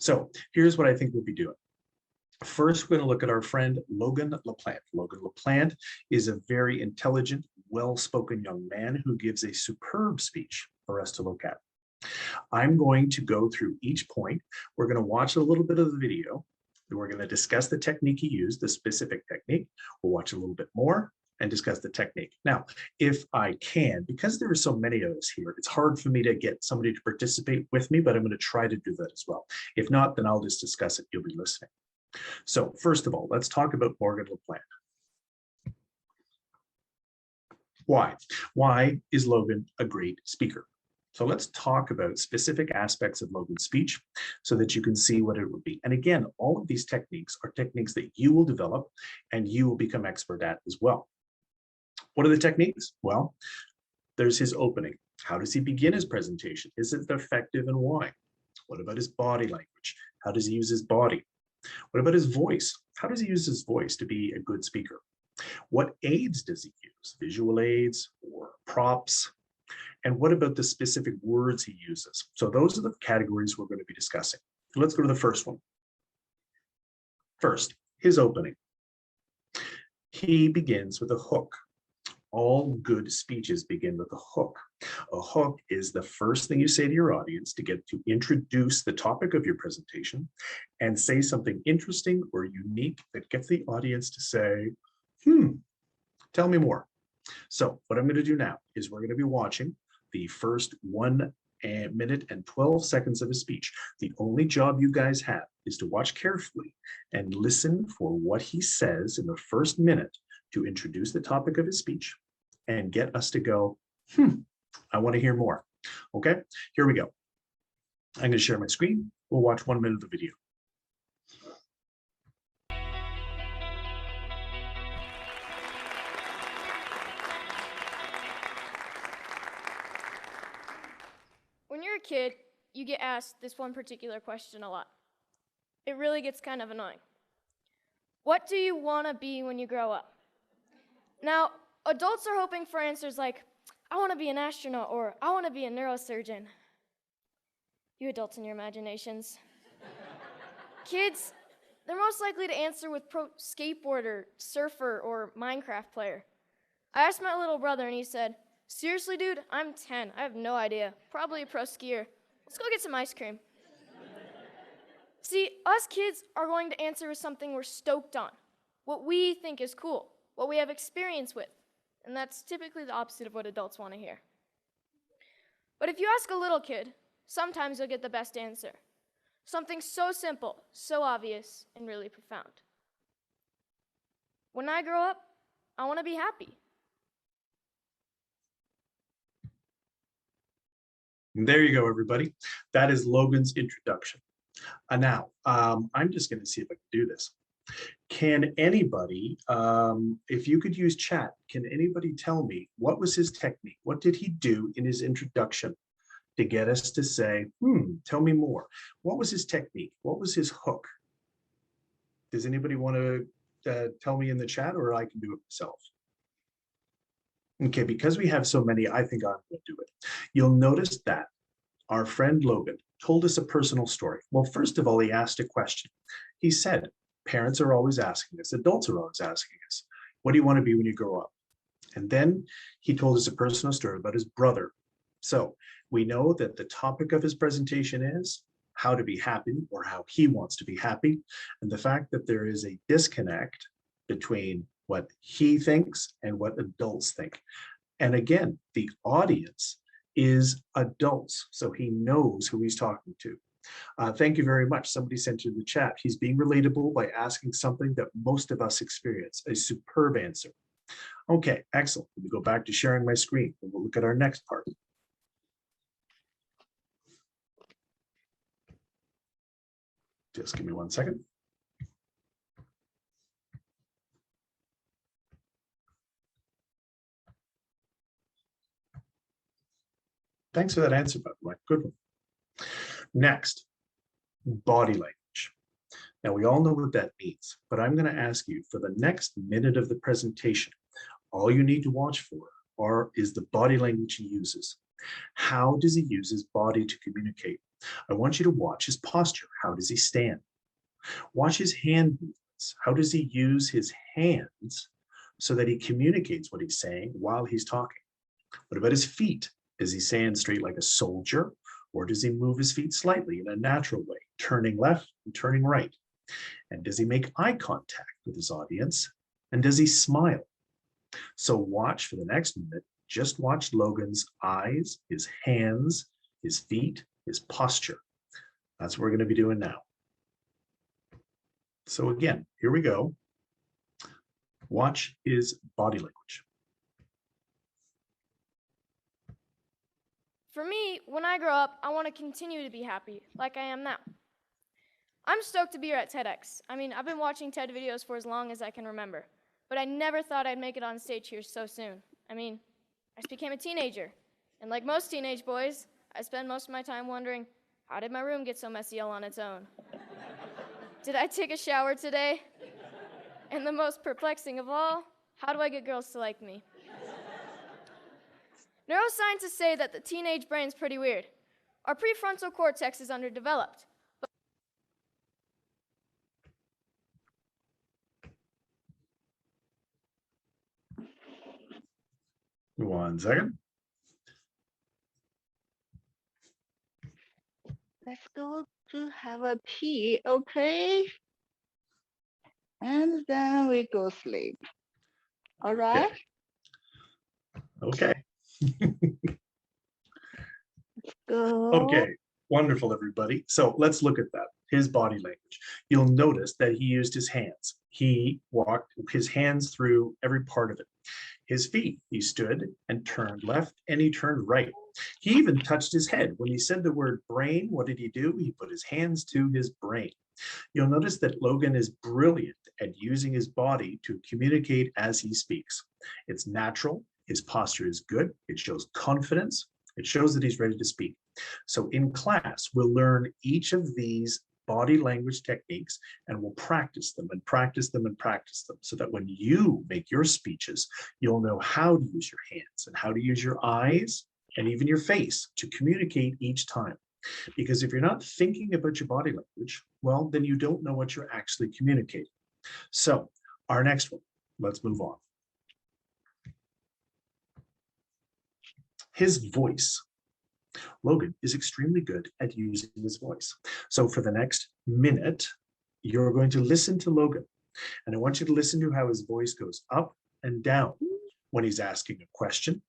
So here's what I think we'll be doing. First, we're going to look at our friend Logan LaPlante. Logan LaPlante is a very intelligent, well-spoken young man who gives a superb speech for us to look at. I'm going to go through each point. We're going to watch a little bit of the video. We're going to discuss the technique he used, the specific technique. We'll watch a little bit more and discuss the technique. Now, if I can, because there are so many of us here, it's hard for me to get somebody to participate with me, but I'm going to try to do that as well. If not, then I'll just discuss it. You'll be listening. So first of all, let's talk about Morgan LaPlante. Why? Why is Logan a great speaker? So let's talk about specific aspects of Logan's speech so that you can see what it would be. And again, all of these techniques are techniques that you will develop and you will become expert at as well. What are the techniques? Well, there's his opening. How does he begin his presentation? Is it effective and why? What about his body language? How does he use his body? What about his voice? How does he use his voice to be a good speaker? What aids does he use? Visual aids or props? And what about the specific words he uses? So those are the categories we're going to be discussing. Let's go to the first one. First, his opening. He begins with a hook. All good speeches begin with a hook. A hook is the first thing you say to your audience to get to introduce the topic of your presentation and say something interesting or unique that gets the audience to say, tell me more. So what I'm going to do now is we're going to be watching the first 1 minute and 12 seconds of his speech. The only job you guys have is to watch carefully and listen for what he says in the first minute to introduce the topic of his speech and get us to go, I want to hear more. Okay, here we go. I'm going to share my screen. We'll watch 1 minute of the video. When you're a kid, you get asked this one particular question a lot. It really gets kind of annoying. What do you want to be when you grow up? Now, adults are hoping for answers like, I want to be an astronaut, or I want to be a neurosurgeon. You adults and your imaginations. Kids, they're most likely to answer with pro skateboarder, surfer, or Minecraft player. I asked my little brother and he said, seriously, dude, I'm 10. I have no idea. Probably a pro skier. Let's go get some ice cream. See, us kids are going to answer with something we're stoked on, what we think is cool, what we have experience with. And that's typically the opposite of what adults want to hear. But if you ask a little kid, sometimes you'll get the best answer. Something so simple, so obvious, and really profound. When I grow up, I want to be happy. There you go, everybody. That is Logan's introduction. Now, I'm just going to see if I can do this. Can anybody, if you could use chat, can anybody tell me what was his technique? What did he do in his introduction to get us to say, tell me more? What was his technique? What was his hook? Does anybody want to tell me in the chat, or I can do it myself? Okay, because we have so many, I think I'm going to do it. You'll notice that our friend Logan told us a personal story. Well, first of all, he asked a question. He said, parents are always asking us, adults are always asking us, what do you want to be when you grow up? And then he told us a personal story about his brother. So we know that the topic of his presentation is how to be happy, or how he wants to be happy. And the fact that there is a disconnect between what he thinks and what adults think. And again, the audience is adults, so he knows who he's talking to. Thank you very much. Somebody sent in the chat. He's being relatable by asking something that most of us experience. A superb answer. Okay, excellent. Let me go back to sharing my screen and we'll look at our next part. Just give me 1 second. Thanks for that answer, by the way. Good one. Next, body language. Now, we all know what that means, but I'm going to ask you for the next minute of the presentation, all you need to watch for is the body language he uses. How does he use his body to communicate? I want you to watch his posture. How does he stand? Watch his hand movements. How does he use his hands so that he communicates what he's saying while he's talking? What about his feet? Does he stand straight like a soldier, or does he move his feet slightly in a natural way, turning left and turning right? And does he make eye contact with his audience? And does he smile? So watch for the next minute. Just watch Logan's eyes, his hands, his feet, his posture. That's what we're going to be doing now. So again, here we go. Watch his body language. For me, when I grow up, I want to continue to be happy, like I am now. I'm stoked to be here at TEDx. I mean, I've been watching TED videos for as long as I can remember, but I never thought I'd make it on stage here so soon. I mean, I just became a teenager, and like most teenage boys, I spend most of my time wondering, how did my room get so messy all on its own? Did I take a shower today? And the most perplexing of all, how do I get girls to like me? Neuroscientists say that the teenage brain's pretty weird. Our prefrontal cortex is underdeveloped. One second. Let's go to have a pee, okay? And then we go sleep. All right? Okay. Go. Okay. Wonderful, everybody. So let's look at that. His body language. You'll notice that he used his hands. He walked his hands through every part of it. His feet, he stood and turned left and he turned right. He even touched his head. When he said the word brain, what did he do? He put his hands to his brain. You'll notice that Logan is brilliant at using his body to communicate as he speaks. It's natural. His posture is good. It shows confidence. It shows that he's ready to speak. So in class, we'll learn each of these body language techniques and we'll practice them and practice them and practice them so that when you make your speeches, you'll know how to use your hands and how to use your eyes and even your face to communicate each time. Because if you're not thinking about your body language, well, then you don't know what you're actually communicating. So our next one, let's move on. His voice. Logan is extremely good at using his voice. So for the next minute, you're going to listen to Logan. And I want you to listen to how his voice goes up and down when he's asking a question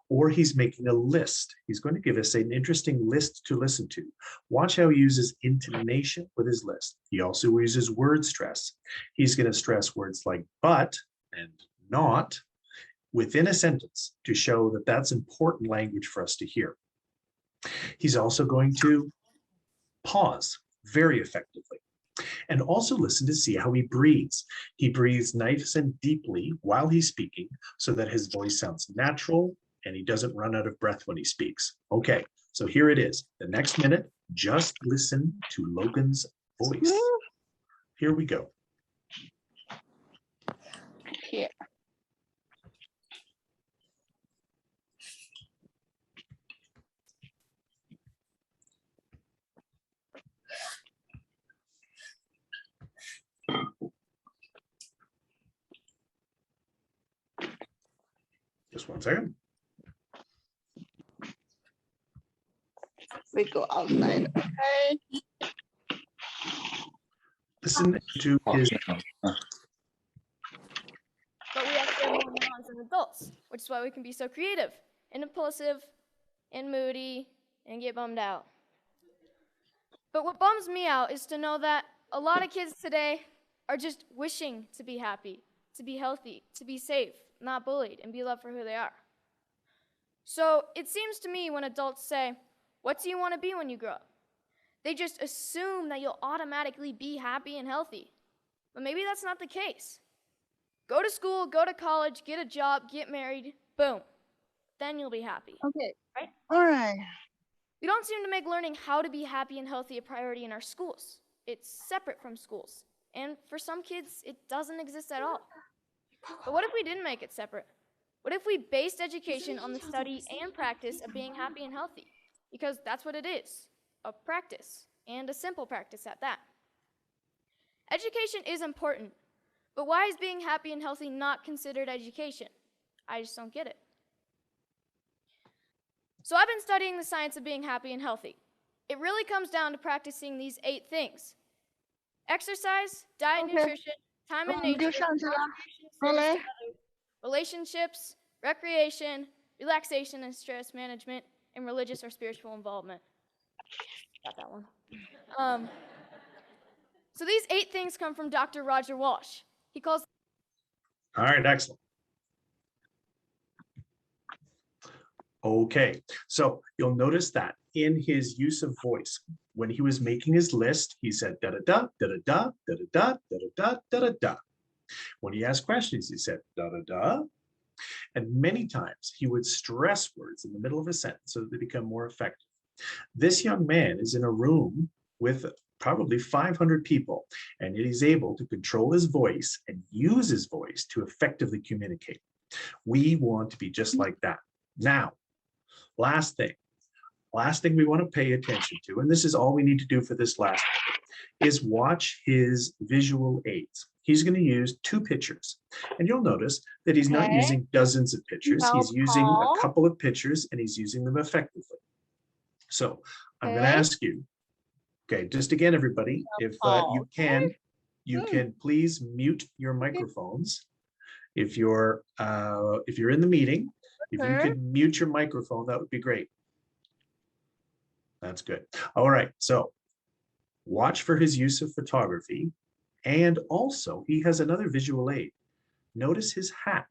or he's making a list. He's going to give us an interesting list to listen to. Watch how he uses intonation with his list. He also uses word stress. He's going to stress words like but and not within a sentence to show that that's important language for us to hear. He's also going to pause very effectively and also listen to see how he breathes. He breathes nice and deeply while he's speaking so that his voice sounds natural and he doesn't run out of breath when he speaks. Okay, so here it is. The next minute, just listen to Logan's voice. Here we go. Here. Just one second. We go outside, okay? Listen to his. But we actually have more neurons than adults, which is why we can be so creative and impulsive and moody and get bummed out. But what bums me out is to know that a lot of kids today are just wishing to be happy, to be healthy, to be safe, not bullied, and be loved for who they are. So it seems to me when adults say, "What do you want to be when you grow up?" they just assume that you'll automatically be happy and healthy. But maybe that's not the case. Go to school, go to college, get a job, get married, boom. Then you'll be happy. Okay. Right? All right. We don't seem to make learning how to be happy and healthy a priority in our schools. It's separate from schools. And for some kids, it doesn't exist at all. But what if we didn't make it separate? What if we based education on the study and practice of being happy and healthy? Because that's what it is. a practice, and a simple practice at that. Education is important, but why is being happy and healthy not considered education? I just don't get it. So I've been studying the science of being happy and healthy. It really comes down to practicing these 8 things: exercise, diet, OK， nutrition, time 那 in 我们就 nature, 上去了。 contribution, 好 service 嘞 to others, relationships, recreation, relaxation and stress management, and religious or spiritual involvement. Got that one. So these 8 things come from Dr. Roger Walsh. He calls All right, excellent. Okay, so you'll notice that in his use of voice, when he was making his list, he said da da da da da da da da da da da da da. When he asked questions, he said da da da. And many times he would stress words in the middle of a sentence so that they become more effective. This young man is in a room with probably 500 people, and he's able to control his voice and use his voice to effectively communicate. We want to be just like that. Now, last thing we want to pay attention to, and this is all we need to do for this last one, is watch his visual aids. He's going to use 2 pictures, and you'll notice that he's not Okay. using dozens of pictures. Now He's using a Paul. couple of pictures, and he's using them effectively. So I'm going to Okay. ask you, okay, just again, everybody, if you can please mute your microphones. If you're in the meeting, if you Okay. could mute your microphone, that would be great. That's good. All right, so watch for his use of photography, and also he has another visual aid. Notice his hat.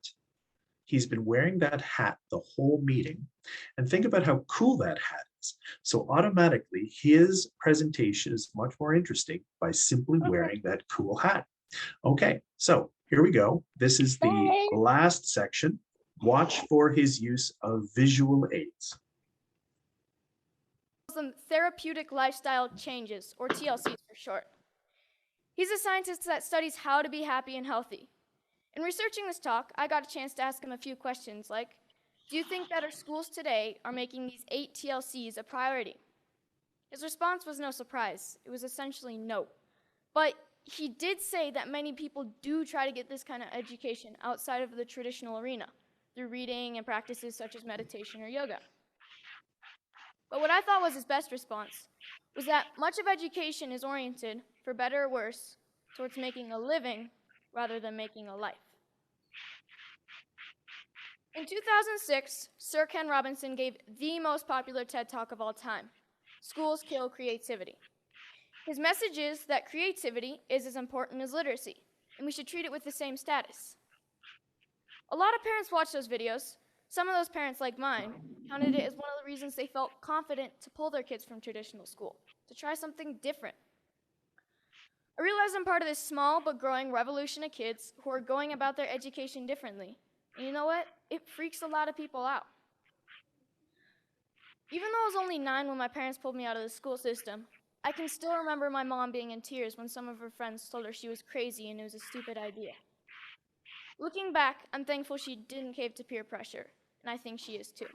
He's been wearing that hat the whole meeting, and think about how cool that hat is. So automatically his presentation is much more interesting by simply wearing that cool hat. Okay, so here we go. This is the Bye. last section. Watch for his use of visual aids. them therapeutic lifestyle changes, or TLCs for short. He's a scientist that studies how to be happy and healthy. In researching this talk, I got a chance to ask him a few questions like, do you think that our schools today are making these 8 TLCs a priority? His response was no surprise. It was essentially no. But he did say that many people do try to get this kind of education outside of the traditional arena through reading and practices such as meditation or yoga. But what I thought was his best response was that much of education is oriented, for better or worse, towards making a living rather than making a life. In 2006, Sir Ken Robinson gave the most popular TED Talk of all time, Schools Kill Creativity. His message is that creativity is as important as literacy, and we should treat it with the same status. A lot of parents watch those videos. Some of those parents, like mine, counted it as one of the reasons they felt confident to pull their kids from traditional school, to try something different. I realize I'm part of this small but growing revolution of kids who are going about their education differently. And you know what? It freaks a lot of people out. Even though I was only 9 when my parents pulled me out of the school system, I can still remember my mom being in tears when some of her friends told her she was crazy and it was a stupid idea. Looking back, I'm thankful she didn't cave to peer pressure, and I think she is too.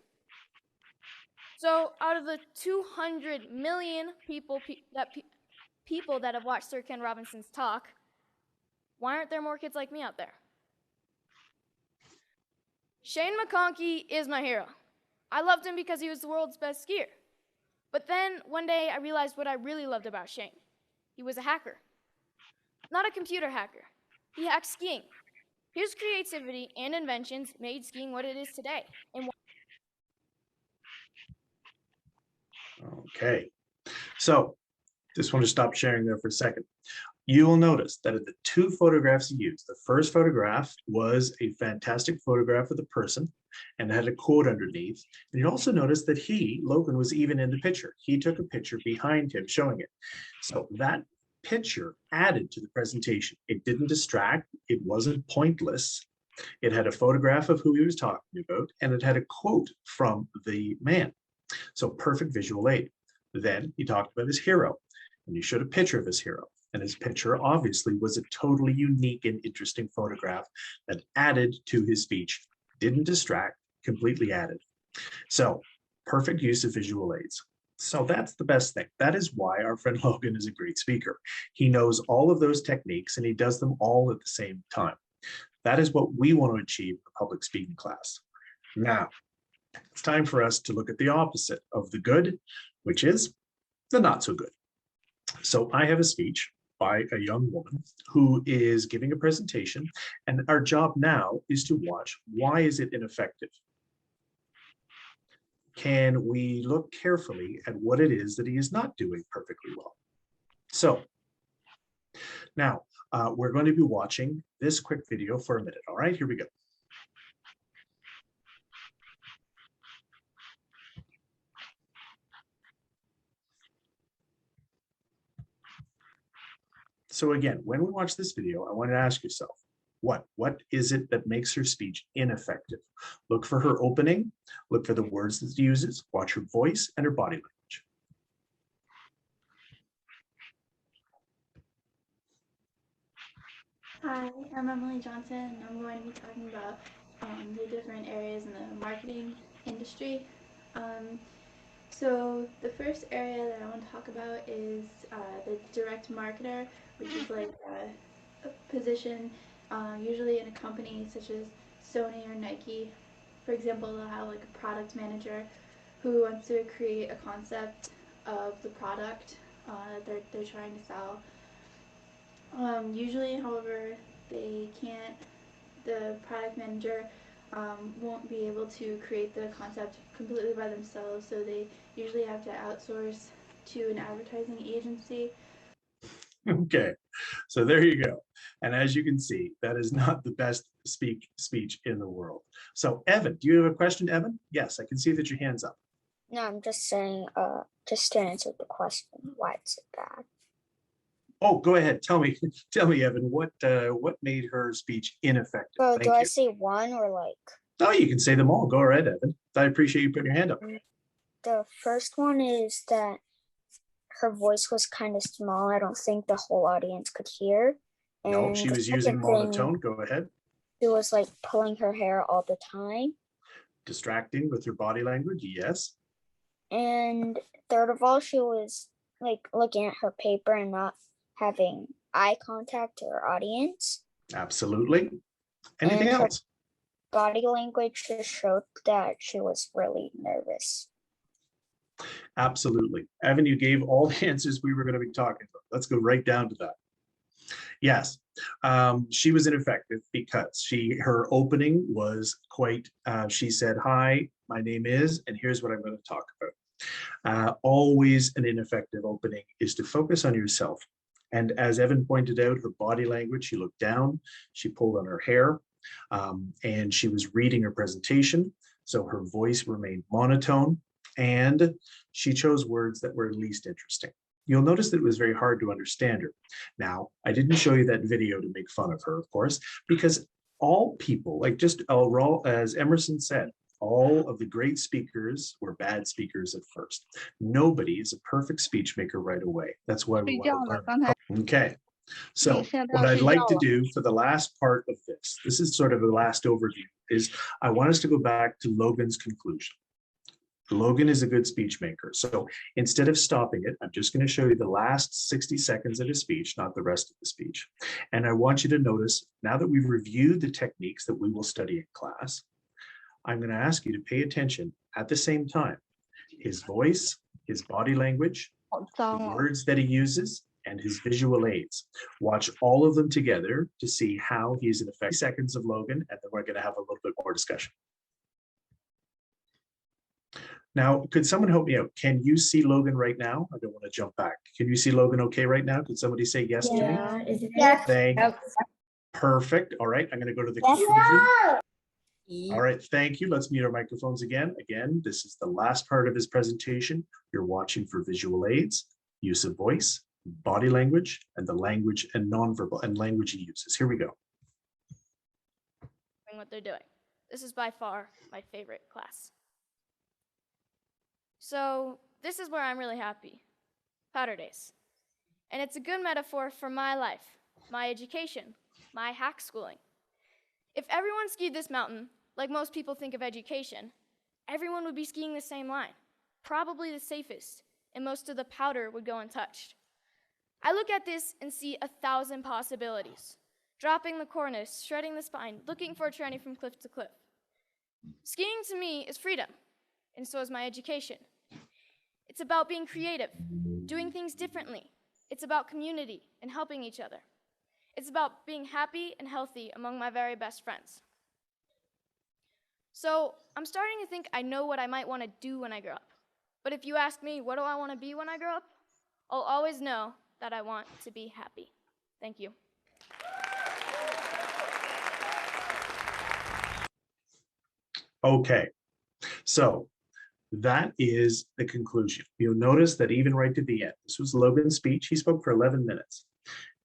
So out of the 200 million people that have watched Sir Ken Robinson's talk, why aren't there more kids like me out there? Shane McConkey is my hero. I loved him because he was the world's best skier. But then one day I realized what I really loved about Shane. He was a hacker. Not a computer hacker. He hacked skiing. His creativity and inventions made skiing what it is today. Okay, so just want to stop sharing there for a second. You will notice that of the 2 photographs he used, the first photograph was a fantastic photograph of the person and had a quote underneath. And you also notice that Logan, was even in the picture. He took a picture behind him showing it. So that picture added to the presentation. It didn't distract. It wasn't pointless. It had a photograph of who he was talking about, and it had a quote from the man. So perfect visual aid. Then he talked about his hero, and he showed a picture of his hero. And his picture obviously was a totally unique and interesting photograph that added to his speech, didn't distract, completely added. So perfect use of visual aids. So that's the best thing. That is why our friend Logan is a great speaker. He knows all of those techniques and he does them all at the same time. That is what we want to achieve in the public speaking class. Now, it's time for us to look at the opposite of the good, which is the not so good. So I have a speech by a young woman who is giving a presentation, and our job now is to watch why is it ineffective. Can we look carefully at what it is that he is not doing perfectly well? So now we're going to be watching this quick video for a minute. All right, here we go. So again, when we watch this video, I want to ask yourself, what is it that makes her speech ineffective? Look for her opening, look for the words that she uses, watch her voice and her body language. Hi, I'm Emily Johnson, and I'm going to be talking about the different areas in the marketing industry. So the first area that I want to talk about is the direct marketer, which is like a position usually in a company such as Sony or Nike. For example, they'll have like a product manager who wants to create a concept of the product that they're trying to sell. Usually, however, they can't, the product manager won't be able to create the concept completely by themselves, so they usually have to outsource to an advertising agency. Okay, so there you go. And as you can see, that is not the best speech in the world. So Evan, do you have a question, Evan? Yes, I can see that your hand's up. No, I'm just saying, just to answer the question, why is it bad? Oh, go ahead. Tell me, Evan, what made her speech ineffective? So Thank do I you. say one or like? Oh, you can say them all. Go ahead, Evan. I appreciate you putting your hand up. The first one is that her voice was kind of small. I don't think the whole audience could hear. No, And she the was using second thing, monotone. Go ahead. she was like pulling her hair all the time. Distracting with her body language. Yes. And third of all, she was like looking at her paper and not having eye contact to her audience. Absolutely. Anything And else? Body language just showed that she was really nervous. Absolutely. Evan, you gave all the answers we were going to be talking about. Let's go right down to that. Yes, she was ineffective because her opening was quite, she said, hi, my name is, and here's what I'm going to talk about. Always an ineffective opening is to focus on yourself. And as Evan pointed out, her body language, she looked down, she pulled on her hair, and she was reading her presentation. So her voice remained monotone, and she chose words that were least interesting. You'll notice that it was very hard to understand her. Now, I didn't show you that video to make fun of her, of course, because all people, like just as Emerson said, all of the great speakers were bad speakers at first. Nobody is a perfect speech maker right away. That's why we want to learn. Okay. So what I'd like to do for the last part of this is sort of the last overview, is I want us to go back to Logan's conclusion. Logan is a good speech maker. So instead of stopping it, I'm just going to show you the last 60 seconds of his speech, not the rest of the speech. And I want you to notice, now that we've reviewed the techniques that we will study in class, I'm going to ask you to pay attention at the same time. His voice, his body language, the words that he uses, and his visual aids. Watch all of them together to see how he's in effect. Seconds of Logan, and then we're going to have a little bit more discussion. Now, could someone help me out? Can you see Logan right now? I don't want to jump back. Can you see Logan okay right now? Could somebody say yes to me? Yes. Thank you. Perfect. All right, I'm going to go to the conclusion. All right, thank you. Let's mute our microphones again. Again, this is the last part of his presentation. You're watching for visual aids, use of voice, body language, and the language and nonverbal and language he uses. Here we go. What they're doing. This is by far my favorite class. So this is where I'm really happy. Powder days. And it's a good metaphor for my life, my education, my hack schooling. If everyone skied this mountain, like most people think of education, everyone would be skiing the same line, probably the safest, and most of the powder would go untouched. I look at this and see 1,000 possibilities. Dropping the cornice, shredding the spine, looking for a tranny from cliff to cliff. Skiing to me is freedom, and so is my education. It's about being creative, doing things differently. It's about community and helping each other. It's about being happy and healthy among my very best friends. So I'm starting to think I know what I might want to do when I grow up. But if you ask me, what do I want to be when I grow up? I'll always know that I want to be happy. Thank you. Okay, so that is the conclusion. You'll notice that even right to the end, this was Logan's speech. He spoke for 11 minutes.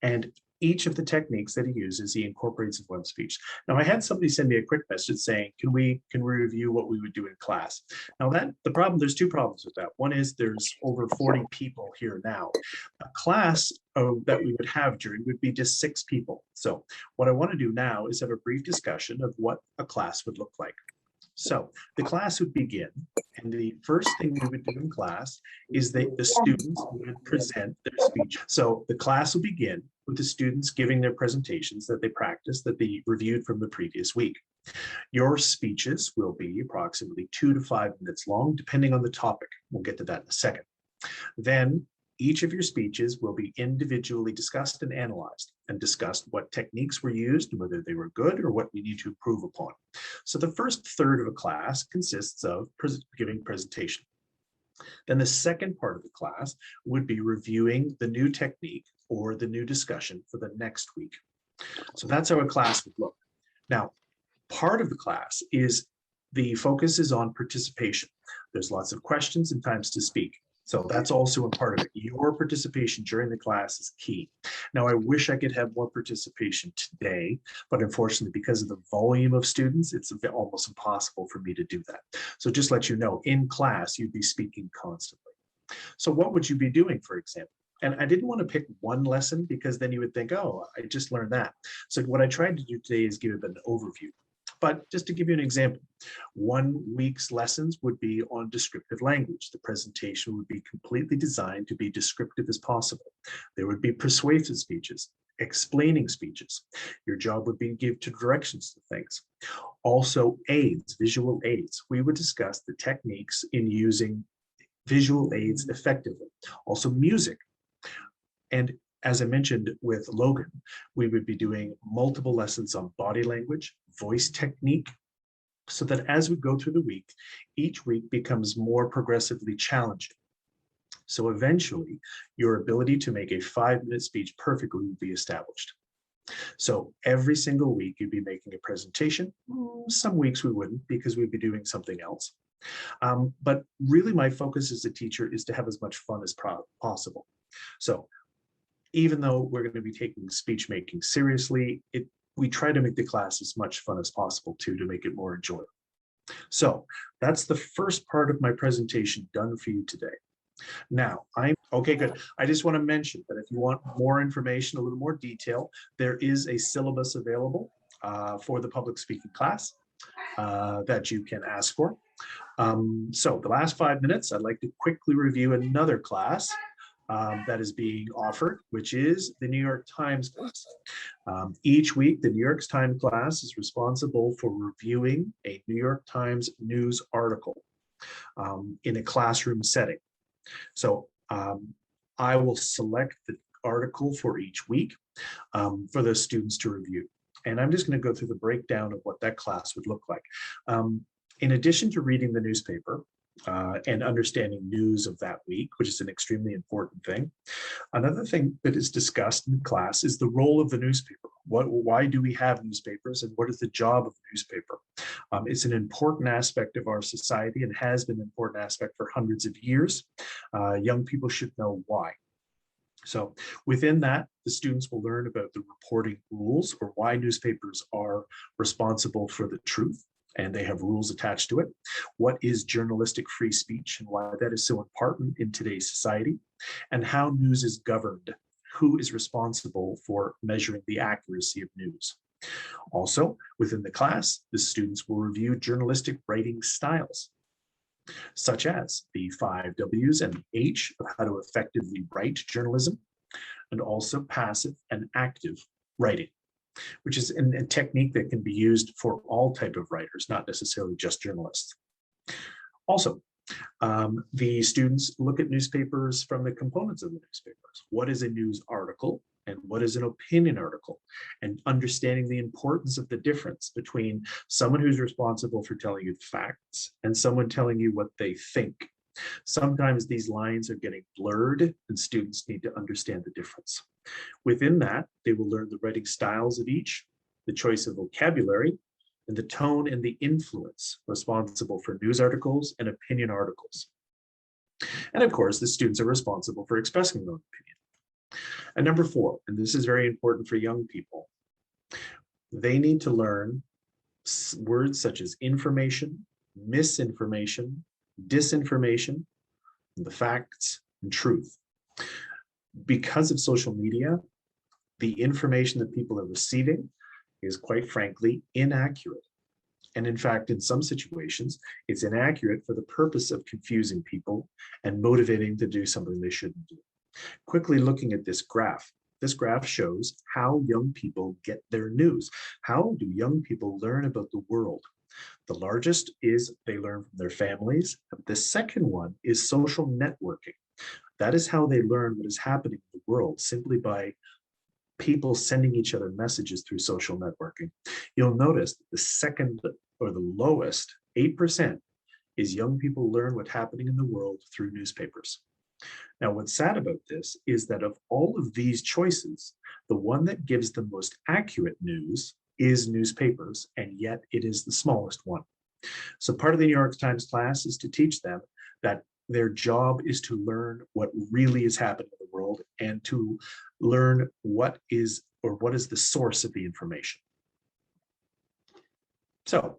And each of the techniques that he uses, he incorporates in one speech. Now, I had somebody send me a quick message saying, can we review what we would do in class? Now, there's two problems with that. One is there's over 40 people here now. A class that we would have during would be just 6 people. So what I want to do now is have a brief discussion of what a class would look like. So the class would begin, and the first thing we would do in class is the students would present their speech. So the class will begin with the students giving their presentations that they practiced, that they reviewed from the previous week. Your speeches will be approximately 2 to 5 minutes long, depending on the topic. We'll get to that in a second. Then each of your speeches will be individually discussed and analyzed, and discussed what techniques were used and whether they were good or what we need to improve upon. So the first third of a class consists of giving presentation. Then the second part of the class would be reviewing the new technique or the new discussion for the next week. So that's how a class would look. Now, part of the class is the focus is on participation. There's lots of questions and times to speak. So that's also a part of it. Your participation during the class is key. Now, I wish I could have more participation today, but unfortunately, because of the volume of students, it's almost impossible for me to do that. So just let you know, in class, you'd be speaking constantly. So what would you be doing, for example? And I didn't want to pick one lesson because then you would think, oh, I just learned that. So what I tried to do today is give an overview. But just to give you an example, 1 week's lessons would be on descriptive language. The presentation would be completely designed to be descriptive as possible. There would be persuasive speeches, explaining speeches. Your job would be to give directions to things. Also aids, visual aids. We would discuss the techniques in using visual aids effectively. Also music. And as I mentioned with Logan, we would be doing multiple lessons on body language, voice technique, so that as we go through the week, each week becomes more progressively challenging. So eventually, your ability to make a 5-minute speech perfectly will be established. So every single week, you'd be making a presentation. Some weeks we wouldn't because we'd be doing something else. But really, my focus as a teacher is to have as much fun as possible. So even though we're going to be taking speech making seriously, we try to make the class as much fun as possible too, to make it more enjoyable. So that's the first part of my presentation done for you today. Now, okay, good. I just want to mention that if you want more information, a little more detail, there is a syllabus available for the public speaking class that you can ask for. So the last 5 minutes, I'd like to quickly review another class that is being offered, which is the New York Times class. Each week, the New York Times class is responsible for reviewing a New York Times news article in a classroom setting. So I will select the article for each week for the students to review. And I'm just going to go through the breakdown of what that class would look like. In addition to reading the newspaper, and understanding news of that week, which is an extremely important thing. Another thing that is discussed in class is the role of the newspaper. Why do we have newspapers, and what is the job of the newspaper? It's an important aspect of our society and has been an important aspect for hundreds of years. Young people should know why. So within that, the students will learn about the reporting rules, or why newspapers are responsible for the truth, and they have rules attached to it. What is journalistic free speech and why that is so important in today's society, and how news is governed, who is responsible for measuring the accuracy of news. Also, within the class, the students will review journalistic writing styles. such as the 5 W's and H of how to effectively write journalism, and also passive and active writing, which is a technique that can be used for all type of writers, not necessarily just journalists. Also, the students look at newspapers from the components of the newspapers. What is a news article and what is an opinion article? And understanding the importance of the difference between someone who's responsible for telling you facts and someone telling you what they think. Sometimes these lines are getting blurred and students need to understand the difference. Within that, they will learn the writing styles of each, the choice of vocabulary, and the tone and the influence responsible for news articles and opinion articles. And of course, the students are responsible for expressing their own opinion. And number 4, and this is very important for young people, they need to learn words such as information, misinformation, disinformation, the facts, and truth. Because of social media, the information that people are receiving is quite frankly inaccurate. And in fact, in some situations, it's inaccurate for the purpose of confusing people and motivating to do something they shouldn't do. Quickly looking at this graph shows how young people get their news. How do young people learn about the world? The largest is they learn from their families. The second one is social networking. That is how they learn what is happening in the world, simply by people sending each other messages through social networking. You'll notice that the second or the lowest, 8%, is young people learn what's happening in the world through newspapers. Now, what's sad about this is that of all of these choices, the one that gives the most accurate news is newspapers, and yet it is the smallest one. So part of the New York Times class is to teach them that their job is to learn what really is happening in the world and to learn what is the source of the information. So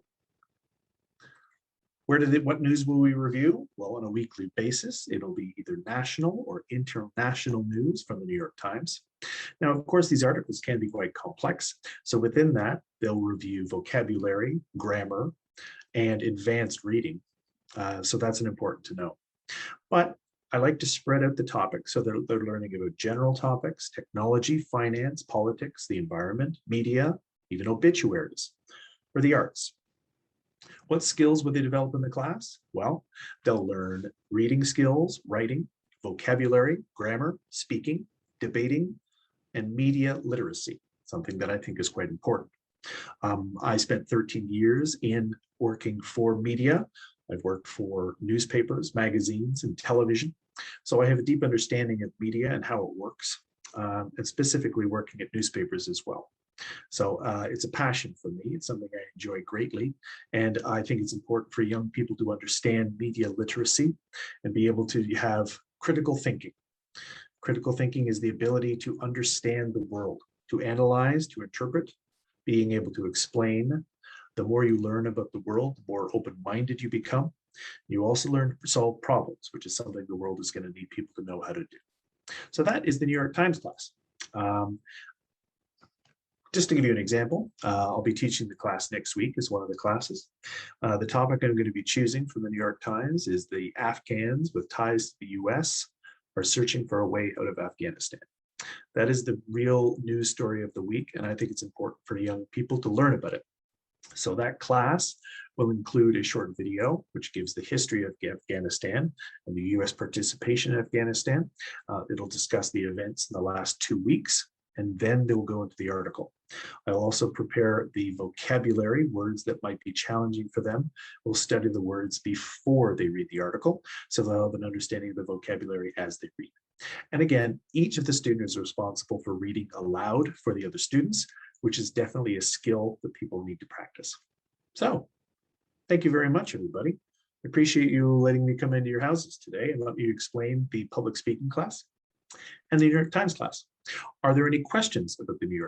what news will we review? Well, on a weekly basis, it'll be either national or international news from the New York Times. Now, of course, these articles can be quite complex. So within that, they'll review vocabulary, grammar, and advanced reading. So that's an important to know. But I like to spread out the topics so they're learning about general topics, technology, finance, politics, the environment, media, even obituaries, or the arts. What skills will they develop in the class? Well, they'll learn reading skills, writing, vocabulary, grammar, speaking, debating, and media literacy, something that I think is quite important. I spent 13 years in working for media. I've worked for newspapers, magazines, and television. So I have a deep understanding of media and how it works, and specifically working at newspapers as well. So it's a passion for me. It's something I enjoy greatly. And I think it's important for young people to understand media literacy and be able to have critical thinking. Critical thinking is the ability to understand the world, to analyze, to interpret, being able to explain. The more you learn about the world, the more open-minded you become. You also learn to solve problems, which is something the world is going to need people to know how to do. So that is the New York Times class. Just to give you an example, I'll be teaching the class next week as one of the classes. The topic I'm going to be choosing from the New York Times is the Afghans with ties to the US are searching for a way out of Afghanistan. That is the real news story of the week, and I think it's important for young people to learn about it. So that class will include a short video, which gives the history of Afghanistan and the US participation in Afghanistan. It'll discuss the events in the last 2 weeks, and then they'll go into the article. I'll also prepare the vocabulary, words that might be challenging for them. We'll study the words before they read the article, so they'll have an understanding of the vocabulary as they read. And again, each of the students is responsible for reading aloud for the other students, which is definitely a skill that people need to practice. So, thank you very much, everybody. I appreciate you letting me come into your houses today and let me explain the public speaking class and the New York Times class. Are there any questions about the New York